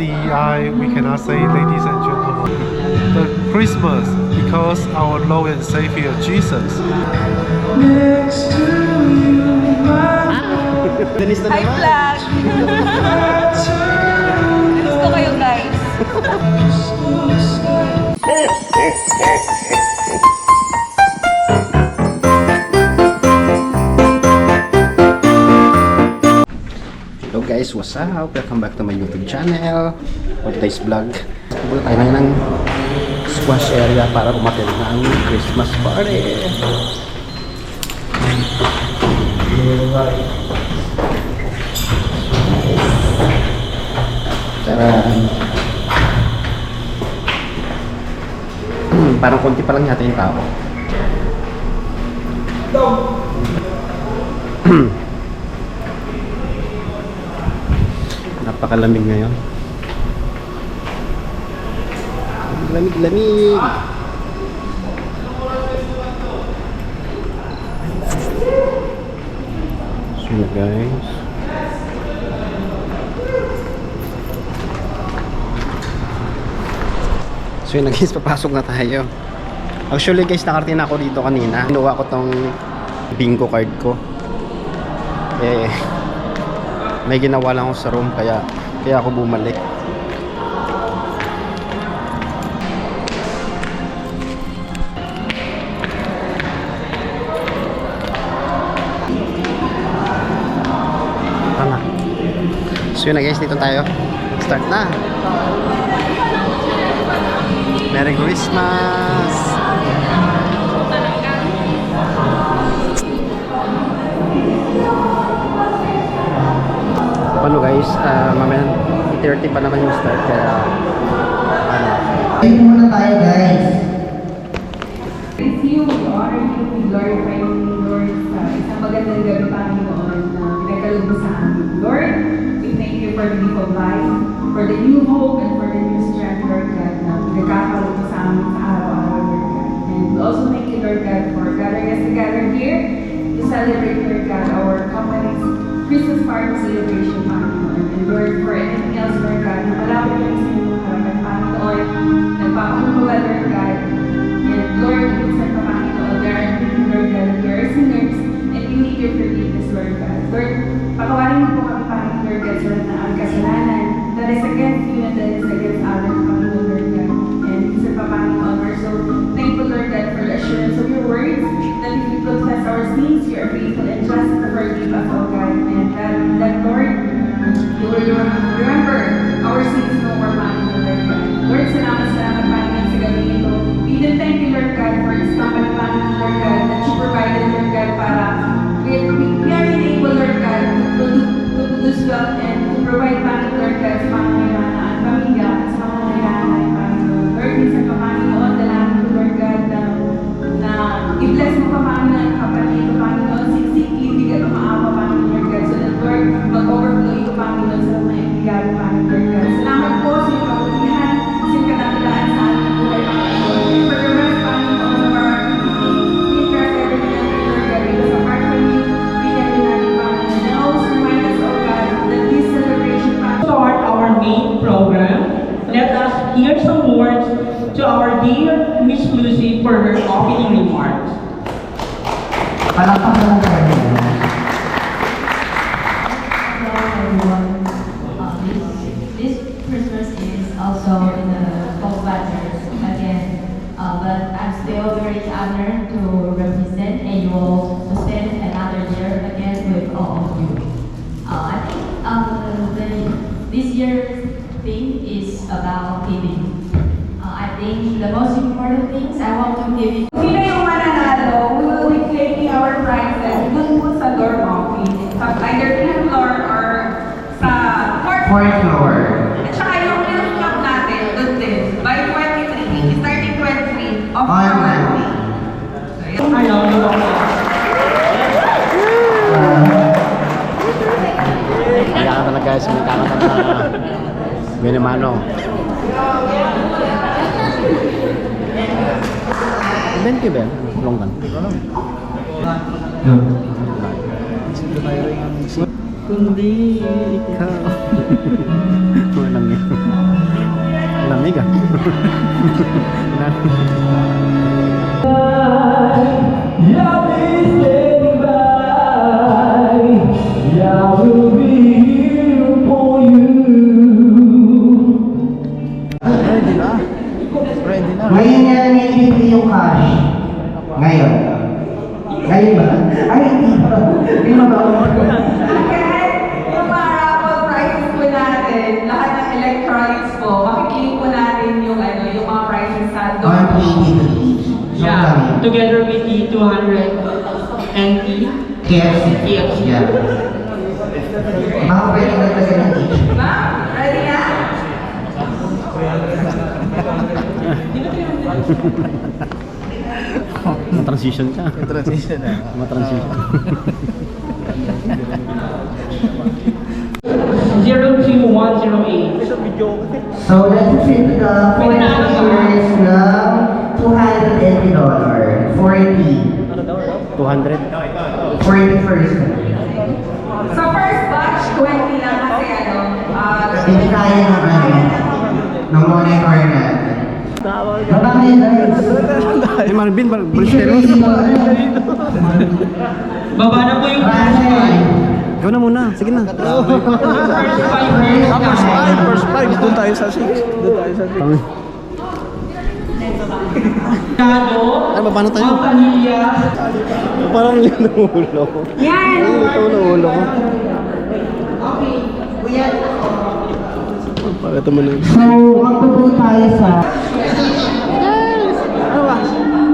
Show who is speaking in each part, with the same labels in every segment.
Speaker 1: DEI, we cannot say ladies and gentlemen. The Christmas, because our Lord and Savior Jesus.
Speaker 2: Hi vlog! Gusto kayo guys.
Speaker 3: Hello guys, what's up? Welcome back to my YouTube channel. For today's vlog, pupunta tayo ngayon ng squash area para umattend ng Christmas party. Taran! Parang konti pa lang yata yung tao. Napakalamig ngayon. Lamig-lamig. So guys, so yun guys, papasok na tayo. Actually guys, nakarating na ako dito kanina. Kinuha ko tong bingo card ko. May ginawa lang ako sa room, kaya ako bumalik. Tama. So yun na guys, dito tayo. Start na. Merry Christmas! Ano guys, mamaya 30 pa naman yung start, kaya
Speaker 4: Ayun muna tayo guys.
Speaker 2: Praise you, we honor you, we glorify you, Lord, sa isang magandang gabi, Panginoon, na pinagkaloob mo sa amin. Lord, we thank you for the gift of life, for the new hope, and for the new strength, Lord God, na pinagkakaloob mo sa amin sa araw-araw, Lord God. And we also thank you, Lord God, for gathering us together here to celebrate, Lord God, our company's Christmas party celebration, Panginoon. And Lord, for anything else, Lord God, na malapit lang sa inyong harapan, Panginoon, nagpapakuluwa, Lord God. And Lord, minsan pa, Panginoon, there are people, Lord God, that we are sinners, and we need your forgiveness, Lord God. Lord, pakawarin mo po kami, Panginoon, Lord God, sa lahat ng aming kasalanan that is against you and that is against others, Panginoon, Lord God. And minsan pa, Panginoon, we're so thankful, Lord God, for the assurance of your words, that if we confess our sins, you are faithful and just to forgive us, O God. And that Lord, you will remember our sins no more, Panginoon, Lord God. Lord, salamat, Panginoon, sa gabi ito. We even thank you, Lord God, for this company, Panginoon, Lord God, that you provided, Lord God, para we are able, Lord God, to do this well and to provide, Panginoon, Lord God, sa mga kailangan at pamilya at sa mga kailangan, Panginoon. Lord, minsan pa, Panginoon, dalangin ko, Lord God, na i-bless mo pa, Panginoon, ang kapatid ito, Panginoon, siksikli, bigyan mo maawa, Panginoon, Lord God, so that, Lord, mag-overflow ito, Panginoon, sa mga ibigay, Panginoon, Lord God. Salamat po sa iyong kabulihan, sa iyong kadakilaan sa ating buhay, Panginoon. For the rest, Panginoon, of our activity, we trust everything else, Lord God, because apart from you, we can do nothing, Panginoon. And always remind us, oh God, that this celebration, Panginoon,
Speaker 5: Start our main program. Let us hear some words to our dear Miss Lucy for her opening remarks.
Speaker 4: Palakpakan lang tayo.
Speaker 6: Hello everyone. This Christmas is also in the cold weather again, but I'm still very honored to represent AUO to spend another year again with all of you. I think this year's theme is about giving. I think the most important things I want to give it.
Speaker 2: Sino yung mananalo, we will be claiming our prizes dun po sa door office. Sa either 10th floor or sa 4th
Speaker 4: Fourth floor.
Speaker 2: At saka yung health club natin, dun din. By 23, starting 23 of
Speaker 4: Alright.
Speaker 2: February.
Speaker 3: kaya ka na guys, may kakanta na Minimano. Thank you, Ben. Longgan. Kundi ikaw. Walang yun. Lamig ah.
Speaker 4: Ngayon na nilibigay yung cash. Ngayon. Ngayon ba? Ay, hindi pa. Hindi ba ba?
Speaker 2: Kahit yung mga raffle prizes po natin, lahat ng electronics po, makikiling po natin yung yung mga prizes sa doon.
Speaker 4: 180 each.
Speaker 5: Yeah, together with the 200 NT.
Speaker 4: KFC.
Speaker 5: KFC.
Speaker 4: Yeah. Baka pwede na talaga ng each.
Speaker 2: Ma'am, ready na?
Speaker 3: Ma-transition ka.
Speaker 7: Transition na.
Speaker 3: Ma-transition.
Speaker 5: 02108.
Speaker 4: So, let's proceed to the 4 years ng $280. 40.
Speaker 3: 200.
Speaker 4: 40 first.
Speaker 2: Sa first batch, 20 lang kasi
Speaker 4: Hindi kaya ng monitor natin. Baba kayo guys.
Speaker 3: Eh, Marvin, Bristeros.
Speaker 5: Baba na po yung
Speaker 3: Ikaw na muna. Sige na.
Speaker 7: First five. Doon tayo sa 6. Doon tayo sa 6.
Speaker 3: Ay, paano tayo? Parang linulo.
Speaker 2: Yan!
Speaker 3: Ito na ulo ko. Pakita mo na.
Speaker 4: So, magpupo tayo sa...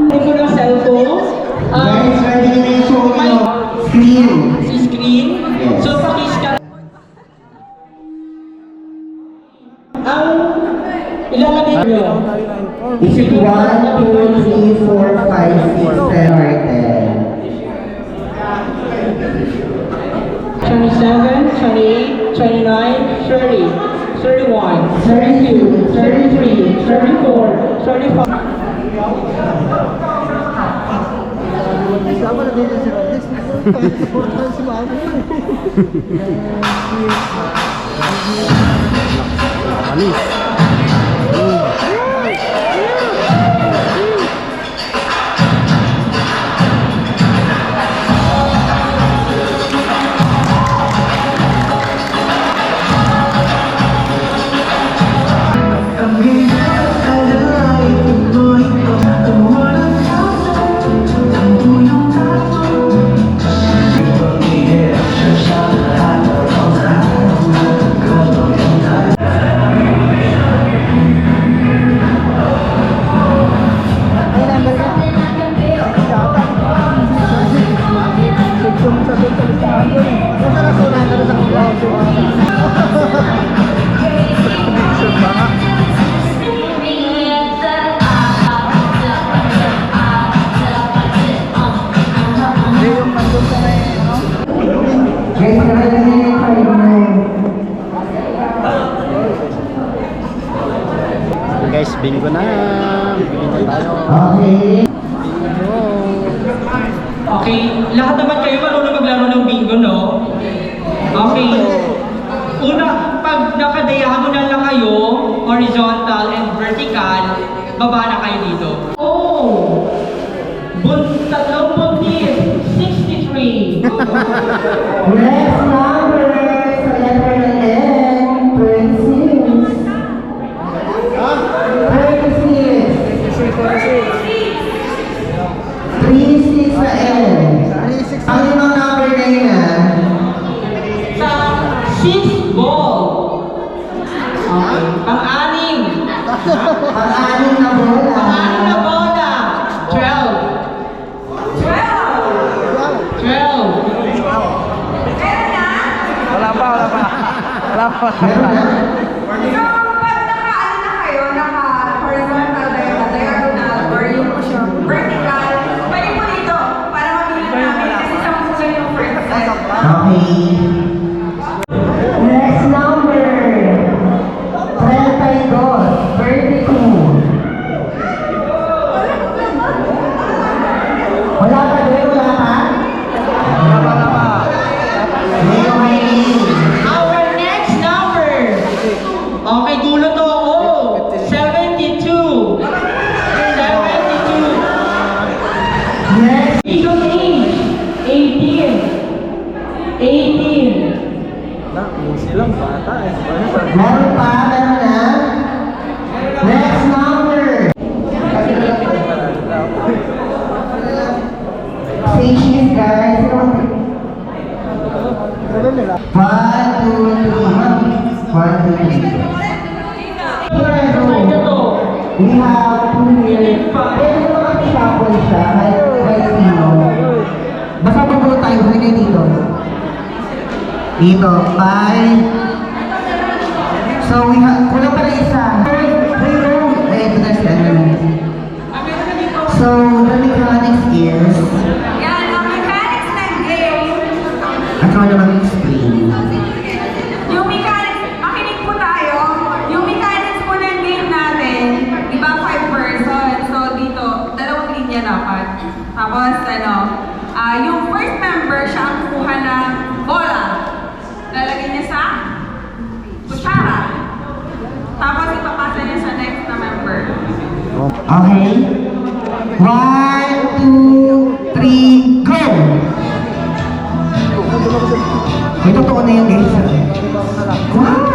Speaker 5: Ito ng cellphone.
Speaker 4: Guys, ready na yung show nyo. Screen.
Speaker 5: Si screen.
Speaker 4: Yes.
Speaker 5: So, pakiscan. Ang ilangan ninyo.
Speaker 4: Is it 1, 2, 3, 4, 5, 6, 7, or 10?
Speaker 5: 27, 28, 29, 30, 31, 32, 33, 34, 35.
Speaker 3: Anis.
Speaker 4: Guys, nakalaga na yung card mo.
Speaker 3: Guys, bingo na. Bingo na tayo.
Speaker 4: Okay.
Speaker 5: Okay, lahat naman kayo marunong maglaro ng bingo, no? Okay. Una, pag naka-diagonal na kayo, horizontal and vertical, baba na kayo dito. Oh! Tatlong buntis, 63.
Speaker 4: Next number sa letter na N, 26. 36 na N. Ano yung number na yun
Speaker 5: Sa 6 ball. Okay. Pang-anim.
Speaker 4: Pang-anim na bola.
Speaker 5: Pang-anim na bola. 12. 12.
Speaker 7: Wala pa.
Speaker 4: Meron na?
Speaker 2: So, pag naka kayo, naka-horizontal, diagonal, or yung vertical, pwede po dito, para mabilis namin kasi sa mga yung first set.
Speaker 4: Okay. Next number. 32. 32. Wala pa doon? Wala pa?
Speaker 5: Our next number. Okay,
Speaker 7: Bata eh.
Speaker 4: Meron pa, meron na. Next number. Stage is guys. 1, 2, 3. 1, 2, 3. We have 2 here. Pwede mo makashuffle siya kahit sino. Basta pupulo tayo, huli kayo dito. Dito, 5. So we have, kulang pala isa. Ito na siya. So the mechanics is,
Speaker 2: Yan, ang mechanics ng game.
Speaker 4: at ako na mag-explain.
Speaker 2: Yung mechanics, makinig po tayo. Yung mechanics po ng game natin, iba 5 persons. So dito, 2 linya dapat. Tapos yung first member, siya ang kukuha ng bola. Lalagay niya sa kutsara. Tapos ipapasa niya sa next na member.
Speaker 4: Okay? 1, 2, 3, go! May totoo na yung guys. Wow!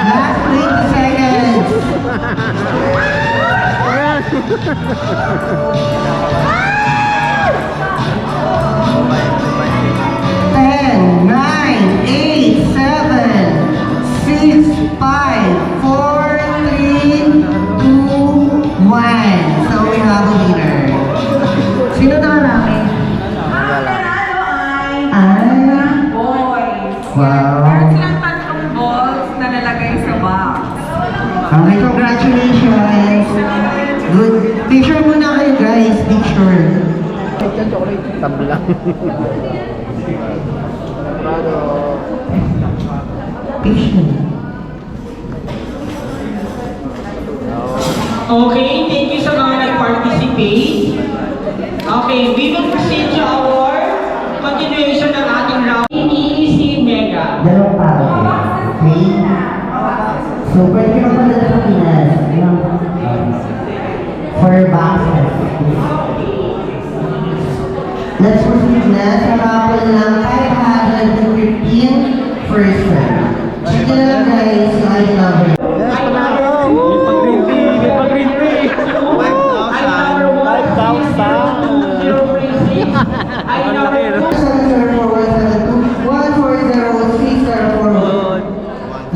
Speaker 4: Last 20 seconds. Ten, nine, eight, seven, 6, 5, 4, 3, 2, 1. So we have a winner. Sino nakarami?
Speaker 2: Ang nanalo ay boys.
Speaker 4: Wow.
Speaker 2: Meron silang 3 balls na nalagay sa box.
Speaker 4: Okay, congratulations. Good. Picture muna kayo guys, picture.
Speaker 3: Tablang.
Speaker 4: Picture.
Speaker 5: Okay, thank you sa mga nag-participate. Okay, we will proceed to our continuation ng ating round. EEC Mega.
Speaker 4: Dalawang tao. Okay? So, pwede ka magpadala sa Pinas. For boxes. Let's proceed na sa raffle ng 515 first round. Sige na lang guys, I love it.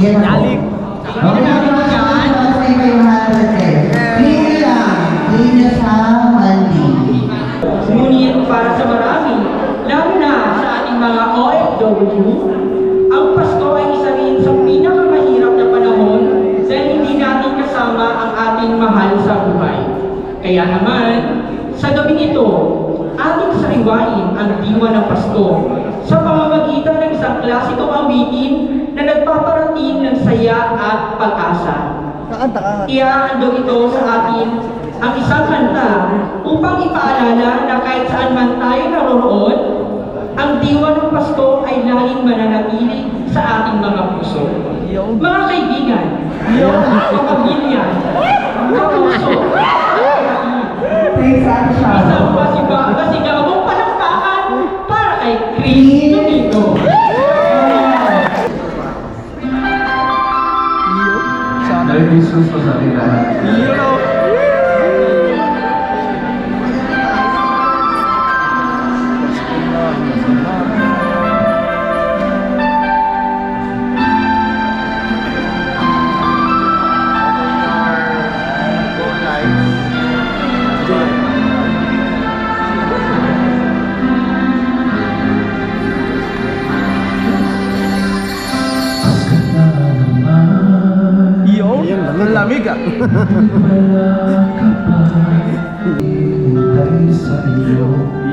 Speaker 4: Yan ako. Okay na ba? Okay kayo lahat kayo. Linya lang. Linya sa Mandi.
Speaker 5: Ngunit para sa marami, lalo na sa ating mga OFW, ang Pasko ay isa rin sa pinakamahirap na panahon dahil hindi natin kasama ang ating mahal sa buhay. Kaya naman, sa gabing ito, ating sariwain ang diwa ng Pasko sa pamamagitan ng isang klasikong awitin na nagpaparating ng saya at pag-asa. Iahandog ito sa atin ang isang kanta upang ipaalala na kahit saan man tayo naroroon, ang diwa ng Pasko ay laging mananatili sa ating mga puso. Mga kaibigan, kapamilya, kapuso, isang masigabong palakpakan para kay Chris Domingo.
Speaker 8: Merry Christmas po sa ating lahat.
Speaker 7: Ang lamig ah.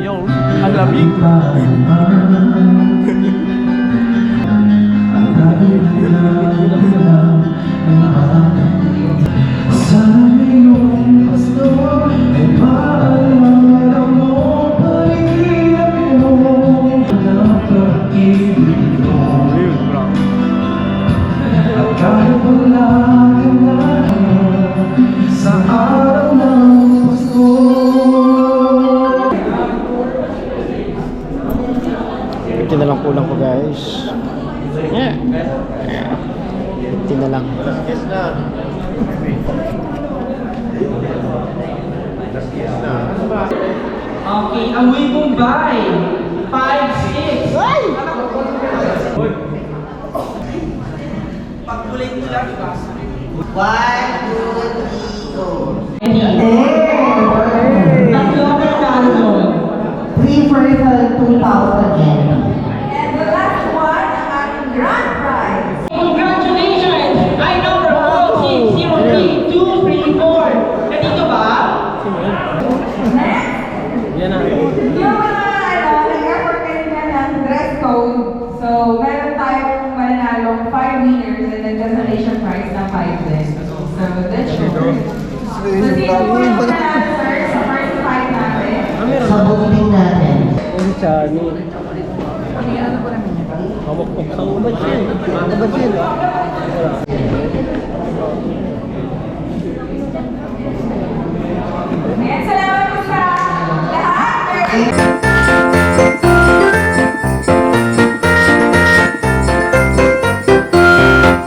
Speaker 7: Yo, ang lamig.
Speaker 3: Tapos, yeah. 50 na lang.
Speaker 5: Okay, away Mumbai. 5-6. Pagkulay nila, diba?
Speaker 4: 1, 2, 3, go.
Speaker 5: Tatlo ang nanalo doon.
Speaker 4: 3 for 2,000 yen.
Speaker 2: And the last one, ang ating grand prize.
Speaker 5: Congratulations! Ay, number 4603-234. Nandito ba?
Speaker 7: Yan na.
Speaker 2: Yung mga nag-effort kanina ng dress code, so meron tayong mananalong 5 winners and then destination prize na 5 din. So that's sure. So sino po yung mananalo, sir, sa first 5 natin?
Speaker 4: Sa booking natin.
Speaker 7: Ang charming. Hawak ko sa ubad siya. Ubad siya.
Speaker 2: Ayan, salamat po sa lahat.